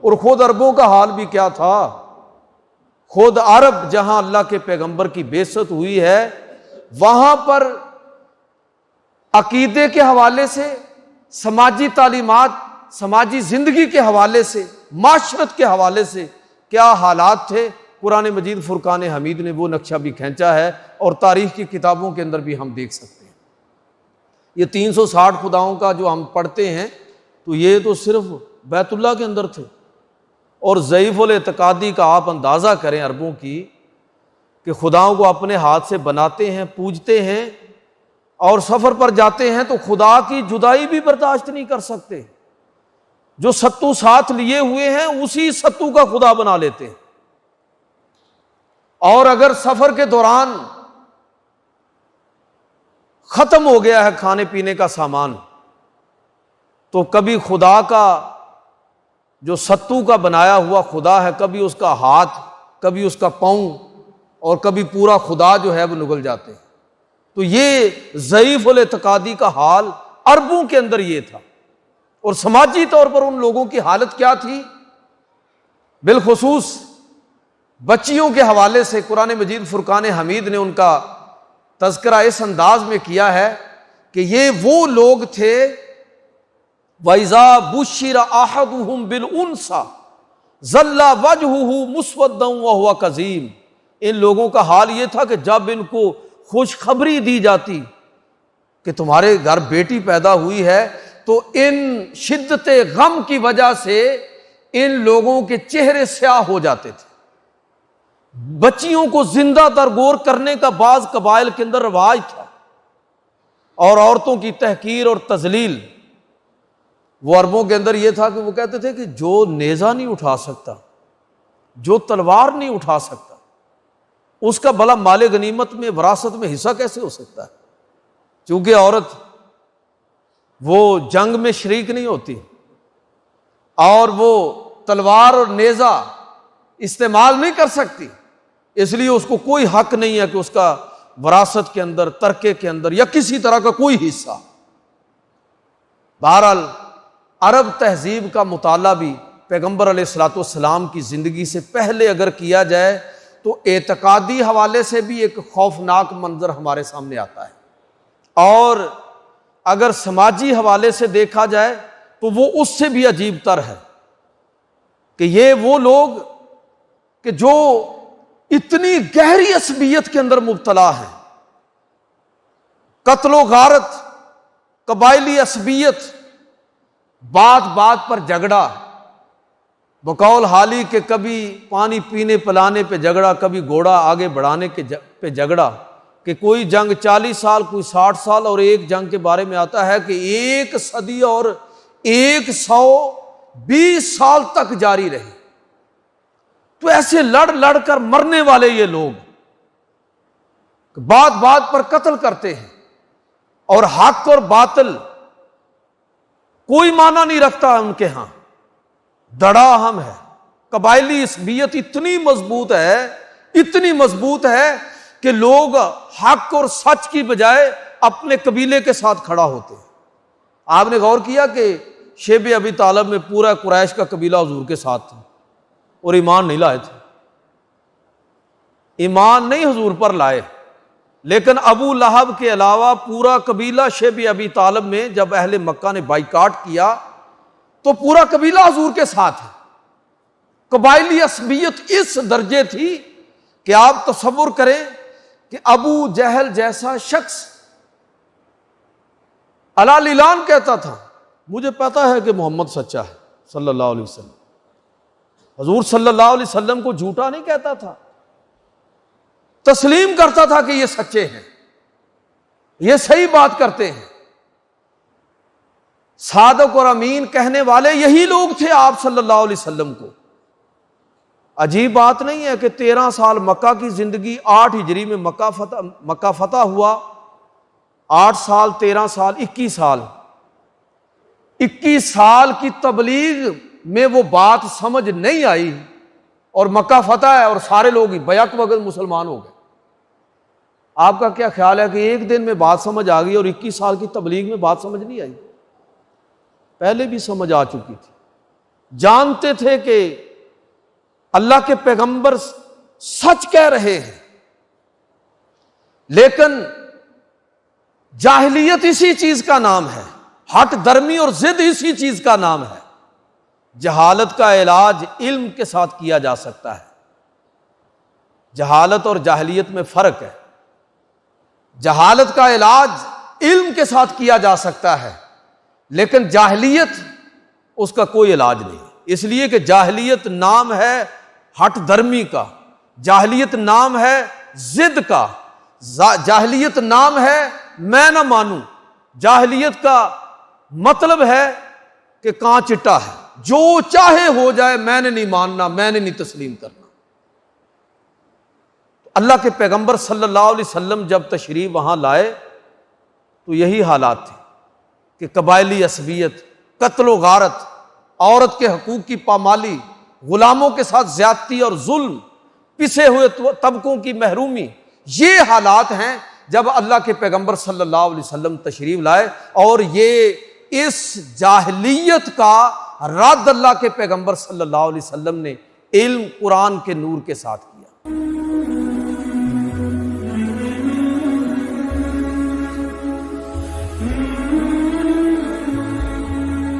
اور خود عربوں کا حال بھی کیا تھا، خود عرب جہاں اللہ کے پیغمبر کی بعثت ہوئی ہے وہاں پر عقیدے کے حوالے سے، سماجی تعلیمات، سماجی زندگی کے حوالے سے، معاشرت کے حوالے سے کیا حالات تھے، قرآن مجید فرقان حمید نے وہ نقشہ بھی کھینچا ہے، اور تاریخ کی کتابوں کے اندر بھی ہم دیکھ سکتے ہیں۔ یہ 360 خداؤں کا جو ہم پڑھتے ہیں تو یہ تو صرف بیت اللہ کے اندر تھے، اور ضعیف الاعتقادی کا آپ اندازہ کریں عربوں کی، کہ خداؤں کو اپنے ہاتھ سے بناتے ہیں، پوجتے ہیں، اور سفر پر جاتے ہیں تو خدا کی جدائی بھی برداشت نہیں کر سکتے، جو ستو ساتھ لیے ہوئے ہیں اسی ستو کا خدا بنا لیتے ہیں، اور اگر سفر کے دوران ختم ہو گیا ہے کھانے پینے کا سامان تو کبھی خدا کا جو ستو کا بنایا ہوا خدا ہے، کبھی اس کا ہاتھ، کبھی اس کا پاؤں، اور کبھی پورا خدا جو ہے وہ نگل جاتے ہیں۔ تو یہ ضعیف الاعتقادی کا حال عربوں کے اندر یہ تھا، اور سماجی طور پر ان لوگوں کی حالت کیا تھی، بالخصوص بچیوں کے حوالے سے قرآن مجید فرقان حمید نے ان کا تذکرہ اس انداز میں کیا ہے کہ یہ وہ لوگ تھے وَإِذَا بُشِّرَ أَحَدُهُمْ بِالْأُنثىٰ ظَلَّ وَجْهُهُ مُسْوَدًّا وَهُوَ كَظِيمٌ۔ ان لوگوں کا حال یہ تھا کہ جب ان کو خوشخبری دی جاتی کہ تمہارے گھر بیٹی پیدا ہوئی ہے تو ان شدت غم کی وجہ سے ان لوگوں کے چہرے سیاہ ہو جاتے تھے۔ بچیوں کو زندہ درگور کرنے کا بعض قبائل کے اندر رواج تھا، اور عورتوں کی تحقیر اور تذلیل۔ وہ عربوں کے اندر یہ تھا کہ وہ کہتے تھے کہ جو نیزہ نہیں اٹھا سکتا، جو تلوار نہیں اٹھا سکتا، اس کا بھلا مال غنیمت میں، وراثت میں حصہ کیسے ہو سکتا ہے؟ چونکہ عورت وہ جنگ میں شریک نہیں ہوتی، اور وہ تلوار اور نیزہ استعمال نہیں کر سکتی، اس لیے اس کو کوئی حق نہیں ہے کہ اس کا وراثت کے اندر، ترکے کے اندر یا کسی طرح کا کوئی حصہ۔ بہرحال عرب تہذیب کا مطالعہ بھی پیغمبر علیہ الصلوۃ والسلام کی زندگی سے پہلے اگر کیا جائے تو اعتقادی حوالے سے بھی ایک خوفناک منظر ہمارے سامنے آتا ہے، اور اگر سماجی حوالے سے دیکھا جائے تو وہ اس سے بھی عجیب تر ہے کہ یہ وہ لوگ کہ جو اتنی گہری عصبیت کے اندر مبتلا ہے، قتل و غارت، قبائلی عصبیت، بات بات پر جھگڑا، بقول حالی کہ کبھی پانی پینے پلانے پہ جھگڑا، کبھی گھوڑا آگے بڑھانے پہ جھگڑا، کہ کوئی جنگ 40 سال، کوئی 60 سال، اور ایک جنگ کے بارے میں آتا ہے کہ 1 صدی اور 120 سال تک جاری رہی۔ تو ایسے لڑ لڑ کر مرنے والے یہ لوگ بات بات پر قتل کرتے ہیں، اور حق اور باطل کوئی معنی نہیں رکھتا ان کے ہاں، دڑا ہم ہے۔ قبائلی عصبیت اتنی مضبوط ہے کہ لوگ حق اور سچ کی بجائے اپنے قبیلے کے ساتھ کھڑا ہوتے ہیں۔ آپ نے غور کیا کہ شیب ابی طالب میں پورا قریش کا قبیلہ حضور کے ساتھ تھا، اور ایمان نہیں لائے تھے، ایمان نہیں حضور پر لائے، لیکن ابو لہب کے علاوہ پورا قبیلہ شیب ابی طالب میں جب اہل مکہ نے بائیکاٹ کیا تو پورا قبیلہ حضور کے ساتھ ہے۔ قبائلی عصبیت اس درجے تھی کہ آپ تصور کریں کہ ابو جہل جیسا شخص علی اعلان کہتا تھا مجھے پتا ہے کہ محمد سچا ہے صلی اللہ علیہ وسلم، حضور صلی اللہ علیہ وسلم کو جھوٹا نہیں کہتا تھا، تسلیم کرتا تھا کہ یہ سچے ہیں، یہ صحیح بات کرتے ہیں۔ صادق اور امین کہنے والے یہی لوگ تھے آپ صلی اللہ علیہ وسلم کو۔ عجیب بات نہیں ہے کہ 13 سال مکہ کی زندگی، 8 ہجری میں مکہ فتح ہوا، 8 سال 13 سال 21 سال 21 سال کی تبلیغ میں وہ بات سمجھ نہیں آئی، اور مکہ فتح ہے اور سارے لوگ بیک وقت مسلمان ہو گئے۔ آپ کا کیا خیال ہے کہ ایک دن میں بات سمجھ آ گئی اور 21 سال کی تبلیغ میں بات سمجھ نہیں آئی؟ پہلے بھی سمجھ آ چکی تھی۔ جانتے تھے کہ اللہ کے پیغمبر سچ کہہ رہے ہیں، لیکن جاہلیت اسی چیز کا نام ہے، ہٹ درمی اور ضد اسی چیز کا نام ہے۔ جہالت کا علاج علم کے ساتھ کیا جا سکتا ہے۔ جہالت اور جاہلیت میں فرق ہے۔ جہالت کا علاج علم کے ساتھ کیا جا سکتا ہے، لیکن جاہلیت اس کا کوئی علاج نہیں، اس لیے کہ جاہلیت نام ہے ہٹ درمی کا، جاہلیت نام ہے ضد کا، جاہلیت نام ہے میں نہ مانوں، جاہلیت کا مطلب ہے کہ کاں چٹا ہے، جو چاہے ہو جائے، میں نے نہیں ماننا، میں نے نہیں تسلیم کرنا۔ اللہ کے پیغمبر صلی اللہ علیہ وسلم جب تشریف وہاں لائے تو یہی حالات تھے کہ قبائلی عصبیت، قتل و غارت، عورت کے حقوق کی پامالی، غلاموں کے ساتھ زیادتی اور ظلم، پسے ہوئے طبقوں کی محرومی، یہ حالات ہیں جب اللہ کے پیغمبر صلی اللہ علیہ وسلم تشریف لائے، اور یہ اس جاہلیت کا رد اللہ کے پیغمبر صلی اللہ علیہ وسلم نے علم قرآن کے نور کے ساتھ کیا۔